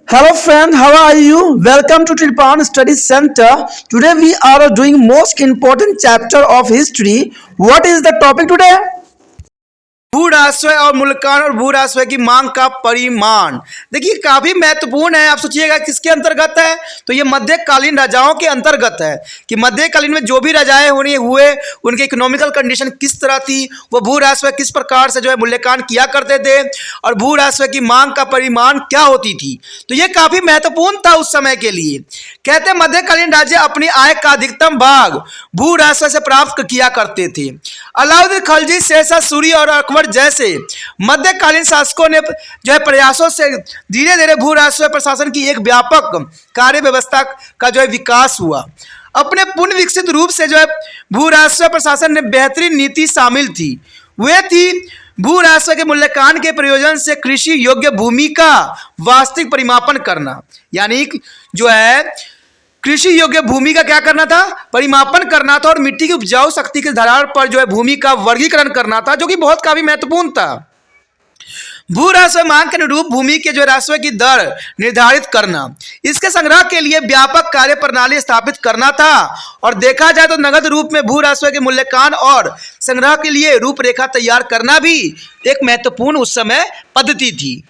Hello friend, how are you? Welcome to Tilpan Study Center. Today we are doing most important chapter of history. What is the topic today? भू राजस्व और मुल्कान और भू राजस्व की मांग का परिमाण। देखिए काफी महत्वपूर्ण है। आप सोचिएगा किसके अंतर्गत है, तो ये मध्यकालीन राजाओं के अंतर्गत है कि मध्यकालीन में जो भी राजाएं हुए उनके इकोनॉमिकल कंडीशन किस तरह थी, वो भू राजस्व किस प्रकार से मूल्यांकन किया करते थे और भू राजस्व की मांग का परिमाण क्या होती थी। तो ये काफी महत्वपूर्ण था उस समय के लिए। कहते मध्यकालीन राज्य अपनी आय का अधिकतम भाग भू राजस्व से प्राप्त किया करते थे। अलाउद्दीन खिलजी, शेरशाह सूरी और अकबर जैसे मध्यकालीन शासकों ने प्रयासों से धीरे धीरे भू राजस्व प्रशासन की एक व्यापक कार्य व्यवस्था का विकास हुआ। अपने पूर्ण विकसित रूप से भू राजस्व प्रशासन में बेहतरीन नीति शामिल थी। वे थी भू राजस्व के मूल्यांकन के प्रयोजन से कृषि योग्य भूमि का वास्तविक परिमापन करना, यानी कृषि योग्य भूमि का क्या करना था, परिमापन करना था और मिट्टी की उपजाऊ शक्ति के आधार पर भूमि का वर्गीकरण करना था, जो कि बहुत काफी महत्वपूर्ण था। भू राजस्व मांग के अनुरूप भूमि के राजस्व की दर निर्धारित करना, इसके संग्रह के लिए व्यापक कार्य प्रणाली स्थापित करना था। और देखा जाए तो नगद रूप में भू राजस्व के मूल्यांकन और संग्रह के लिए रूपरेखा तैयार करना भी एक महत्वपूर्ण उस समय पद्धति थी।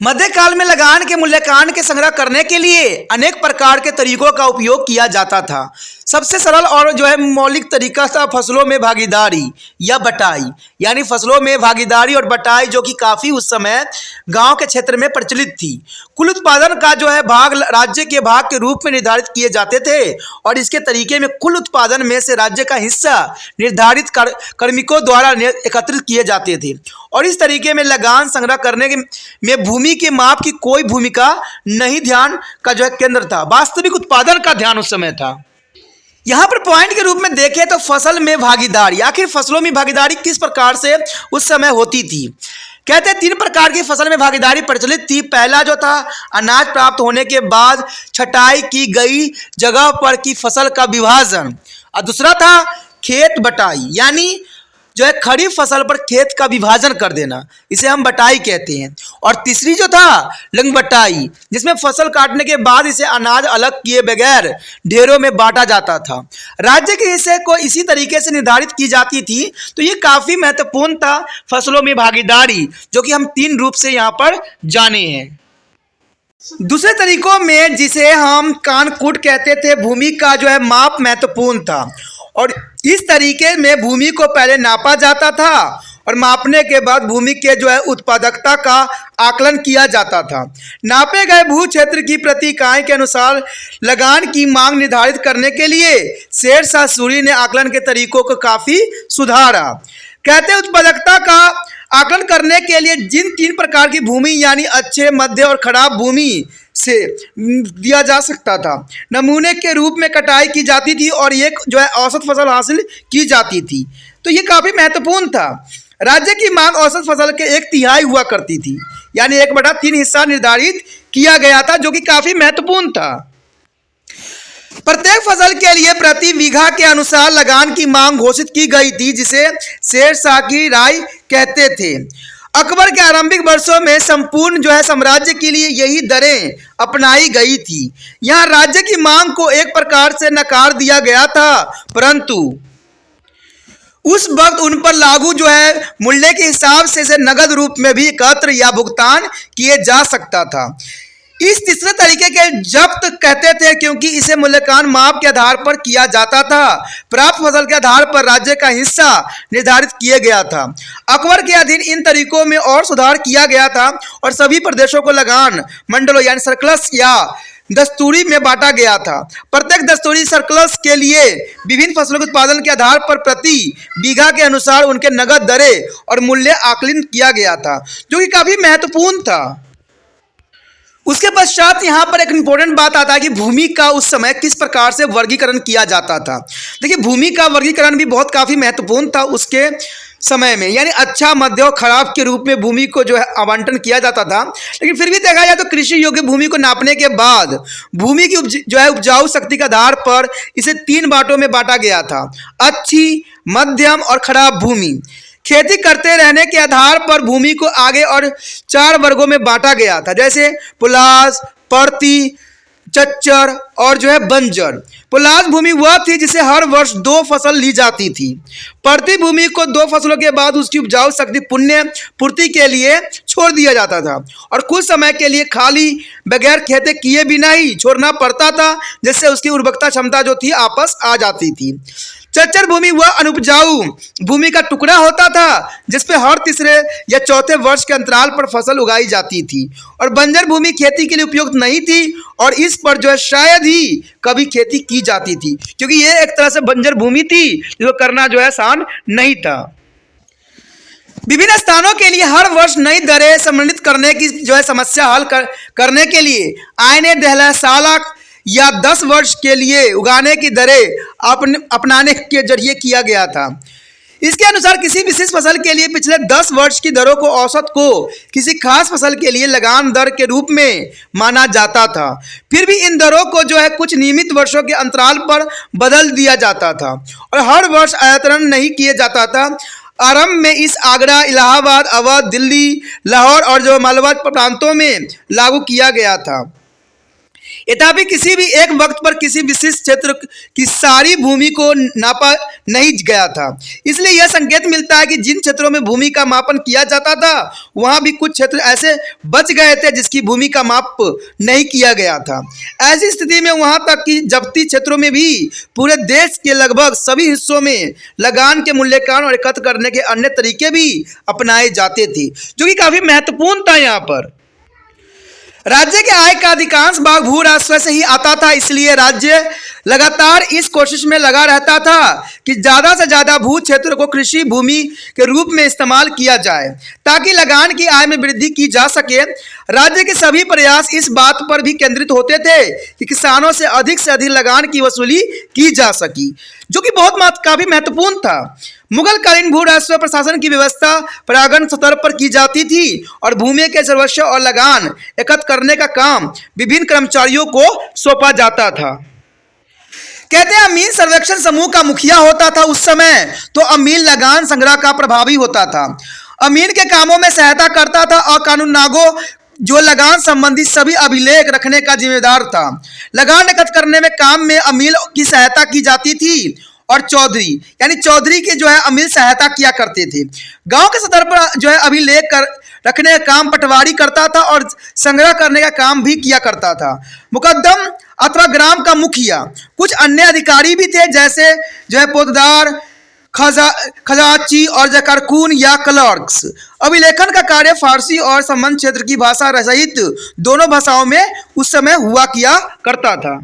मध्यकाल में लगान के मूल्यांकन के संग्रह करने के लिए अनेक प्रकार के तरीकों का उपयोग किया जाता था। सबसे सरल और मौलिक तरीका था फसलों में भागीदारी या बटाई, यानी फसलों में भागीदारी और बटाई, जो कि काफी उस समय गांव के क्षेत्र में प्रचलित थी। कुल उत्पादन का भाग राज्य के भाग के रूप में निर्धारित किए जाते थे और इसके तरीके में कुल उत्पादन में से राज्य का हिस्सा निर्धारित कार्मिकों द्वारा एकत्रित किए जाते थे। और इस तरीके में लगान संग्रह करने में भूमि के माप की कोई भूमिका नहीं, ध्यान का केंद्र था, वास्तविक उत्पादन का ध्यान उस समय था। यहाँ पर पॉइंट के रूप में देखें तो फसल में भागीदारी, आखिर फसलों में भागीदारी किस प्रकार से उस समय होती थी। कहते हैं 3 प्रकार की फसल में भागीदारी प्रचलित थी। पहला था अनाज प्राप्त होने के बाद छटाई की गई जगह पर की फसल का विभाजन, और दूसरा था खेत बटाई, यानी खरीफ फसल पर खेत का विभाजन कर देना, इसे हम बटाई कहते हैं। और तीसरी था लंग बटाई, जिसमें फसल काटने के बाद इसे अनाज अलग किए बगैर ढेरों में बांटा जाता था। राज्य के हिस्से को इसी तरीके से निर्धारित की जाती थी। तो ये काफी महत्वपूर्ण था फसलों में भागीदारी, जो कि हम 3 रूप से यहाँ पर जाने हैं। दूसरे तरीकों में जिसे हम कानकूट कहते थे, भूमि का माप महत्वपूर्ण था। और इस तरीके में भूमि को पहले नापा जाता था और मापने के बाद भूमि के उत्पादकता का आकलन किया जाता था। नापे गए भू क्षेत्र की प्रति इकाई के अनुसार लगान की मांग निर्धारित करने के लिए शेरशाह सूरी ने आकलन के तरीकों को काफी सुधारा। कहते उत्पादकता का आकलन करने के लिए जिन 3 प्रकार की भूमि, यानी अच्छे, मध्य और खराब भूमि से दिया जा सकता था, नमूने के रूप में कटाई की जाती थी और एक औसत फसल हासिल की जाती थी। तो ये काफी महत्वपूर्ण था। राज्य की मांग औसत फसल के 1/3 हुआ करती थी, यानी 1/3 हिस्सा निर्धारित किया गया था, जो कि काफी महत्वपूर्ण था। प्रत्येक फसल के लिए प्रति बीघा के अनुसार लगान की मांग घोषित की गई थी, जिसे शेरशाह की राय कहते थे। अकबर के आरंभिक वर्षों में संपूर्ण साम्राज्य के लिए यही दरें अपनाई गई थी। यहाँ राज्य की मांग को एक प्रकार से नकार दिया गया था, परंतु उस वक्त उन पर लागू मूल्य के हिसाब से नगद रूप में भी एकत्र या भुगतान किए जा सकता था। इस तीसरे तरीके के जब्त कहते थे, क्योंकि इसे मूल्यांकन माप के आधार पर किया जाता था। प्राप्त फसल के आधार पर राज्य का हिस्सा निर्धारित किया गया था। अकबर के अधीन इन तरीकों में और सुधार किया गया था और सभी प्रदेशों को लगान मंडलों, यानी सर्कल्स या दस्तूरी में बांटा गया था। प्रत्येक दस्तूरी सर्कल्स के लिए विभिन्न फसलों के उत्पादन के आधार पर प्रति बीघा के अनुसार उनके नगद दरें और मूल्य आकलन किया गया था, जो कि काफी महत्वपूर्ण था। उसके पश्चात यहाँ पर एक इंपॉर्टेंट बात आता है कि भूमि का उस समय किस प्रकार से वर्गीकरण किया जाता था। देखिए भूमि का वर्गीकरण भी काफी महत्वपूर्ण था उसके समय में, यानी अच्छा, मध्य और खराब के रूप में भूमि को आवंटन किया जाता था। लेकिन फिर भी देखा जाए तो कृषि योग्य भूमि को नापने के बाद भूमि की उपजाऊ शक्ति के आधार पर इसे 3 बांटों में बांटा गया था, अच्छी, मध्यम और खराब भूमि। खेती करते रहने के आधार पर भूमि को आगे और 4 वर्गों में बांटा गया था, जैसे पुलास, परती, चच्चर और बंजर। पुलास भूमि वह थी जिसे हर वर्ष 2 फसल ली जाती थी। परती भूमि को 2 फसलों के बाद उसकी उपजाऊ शक्ति पुण्य पूर्ति के लिए छोड़ दिया जाता था और कुछ समय के लिए खाली बगैर खेती किए बिना ही छोड़ना पड़ता था, जिससे उसकी उर्वरकता क्षमता जो थी आपस आ जाती थी। चच्चर भूमि वह अनुपजाऊ भूमि का टुकड़ा होता था जिसपे हर तीसरे या चौथे वर्ष के अंतराल पर फसल उगाई जाती थी और बंजर भूमि खेती के लिए उपयुक्त नहीं थी और इस पर शायद ही कभी खेती की जाती थी, क्योंकि ये एक तरह से बंजर भूमि थी जिसको करना आसान नहीं था। विभिन्न स्थानों के लिए हर वर्ष नई दरें सम्मिलित करने की समस्या हल करने के लिए आईने दहलासाला या 10 वर्ष के लिए उगाने की दरें अपनाने के जरिए किया गया था। इसके अनुसार किसी विशेष फसल के लिए पिछले 10 वर्ष की दरों को औसत को किसी खास फसल के लिए लगान दर के रूप में माना जाता था। फिर भी इन दरों को कुछ नियमित वर्षों के अंतराल पर बदल दिया जाता था और हर वर्ष आयतन नहीं किया जाता था। आरंभ में इस आगरा, इलाहाबाद, अवध, दिल्ली, लाहौर और मालवा प्रांतों में लागू किया गया था। यद्यपि किसी भी एक वक्त पर किसी विशिष्ट क्षेत्र की सारी भूमि को नापा नहीं गया था, इसलिए यह संकेत मिलता है कि जिन क्षेत्रों में भूमि का मापन किया जाता था वहां भी कुछ क्षेत्र ऐसे बच गए थे जिसकी भूमि का माप नहीं किया गया था। ऐसी स्थिति में वहां तक कि जब्ती क्षेत्रों में भी पूरे देश के लगभग सभी हिस्सों में लगान के मूल्यांकन और एकत्र करने के अन्य तरीके भी अपनाए जाते थे, जो कि काफी महत्वपूर्ण था। यहाँ पर राज्य के आय का अधिकांश भाग भू राजस्व से ही आता था, इसलिए राज्य लगातार इस कोशिश में लगा रहता था कि ज्यादा से ज्यादा भू क्षेत्र को कृषि भूमि के रूप में इस्तेमाल किया जाए ताकि लगान की आय में वृद्धि की जा सके। राज्य के सभी प्रयास इस बात पर भी केंद्रित होते थे कि किसानों से अधिक लगान की वसूली की जा सकी, जो कि काफी महत्वपूर्ण था। मुगल कालीन भू राजस्व प्रशासन की व्यवस्था प्रांगण स्तर पर की जाती थी और भूमि के सर्वस्व और लगान एकत्र करने का काम विभिन्न कर्मचारियों को सौंपा जाता था। कहते हैं अमीन सर्वेक्षण समूह का मुखिया होता था उस समय, तो अमीन लगान संग्रह का प्रभावी होता था। अमीन के कामों में सहायता करता था और कानूनगो जो लगान संबंधी सभी अभिलेख रखने का जिम्मेदार था। लगान एकत्र करने में काम में अमील की सहायता की जाती थी और चौधरी यानी चौधरी के अमील सहायता किया करते थे। गांव के स्तर पर अभिलेख रखने का काम पटवारी करता था और संग्रह करने का काम भी किया करता था। मुकद्दम अथवा ग्राम का मुखिया, कुछ अन्य अधिकारी भी थे जैसे पोतदार, खजाची और कारकुन या क्लर्क्स। अभिलेखन का कार्य फारसी और संबंध क्षेत्र की भाषा सहित दोनों भाषाओं में उस समय हुआ किया करता था।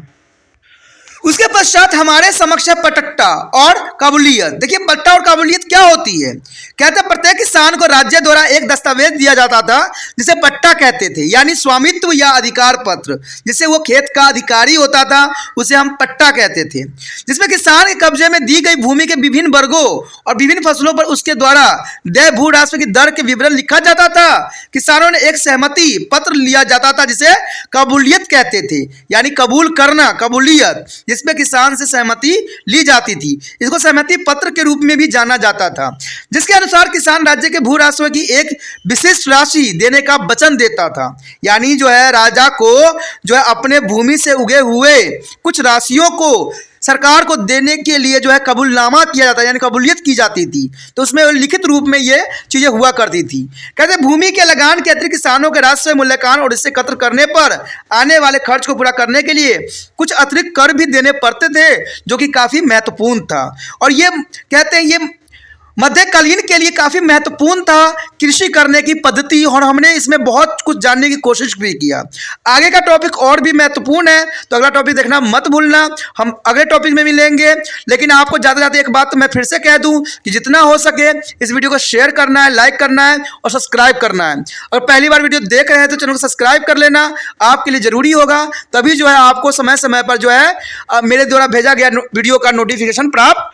उसके पश्चात हमारे समक्ष है पट्टा और काबूलियत। देखिए पट्टा और काबूलियत क्या होती है। कहते हैं प्रत्येक किसान को राज्य द्वारा एक दस्तावेज दिया जाता था जिसे पट्टा कहते थे, यानी स्वामित्व या अधिकार पत्र। जिससे वो खेत का अधिकारी होता था उसे हम पट्टा कहते थे, जिसमें किसान के कब्जे में दी गई भूमि के विभिन्न वर्गों और विभिन्न फसलों पर उसके द्वारा देय भू राजस्व की दर के विवरण लिखा जाता था। किसानों ने एक सहमति पत्र लिया जाता था जिसे काबूलियत कहते थे, यानी कबूल करना, कबूलियत, जिसमें किसान से सहमति ली जाती थी। इसको सहमति पत्र के रूप में भी जाना जाता था, जिसके अनुसार किसान राज्य के भू राजस्व की एक विशिष्ट राशि देने का वचन देता था। यानी राजा को अपने भूमि से उगे हुए कुछ राशियों को सरकार को देने के लिए कबूलनामा किया जाता है, यानी कबूलियत की जाती थी। तो उसमें लिखित रूप में ये चीजें हुआ करती थी। कहते भूमि के लगान के अतिरिक्त किसानों के राजस्व मूल्यांकन और इससे एकत्र करने पर आने वाले खर्च को पूरा करने के लिए कुछ अतिरिक्त कर भी देने पड़ते थे, जो कि काफी महत्वपूर्ण था। और ये कहते हैं ये मध्यकालीन के लिए काफी महत्वपूर्ण था कृषि करने की पद्धति, और हमने इसमें बहुत कुछ जानने की कोशिश भी किया। आगे का टॉपिक और भी महत्वपूर्ण है, तो अगला टॉपिक देखना मत भूलना। हम अगले टॉपिक में मिलेंगे, लेकिन आपको जाते जाते एक बात तो मैं फिर से कह दूं कि जितना हो सके इस वीडियो को शेयर करना है, लाइक करना है और सब्सक्राइब करना है। और पहली बार वीडियो देख रहे हैं तो चैनल को सब्सक्राइब कर लेना, आपके लिए जरूरी होगा। तभी आपको समय समय पर मेरे द्वारा भेजा गया वीडियो का नोटिफिकेशन प्राप्त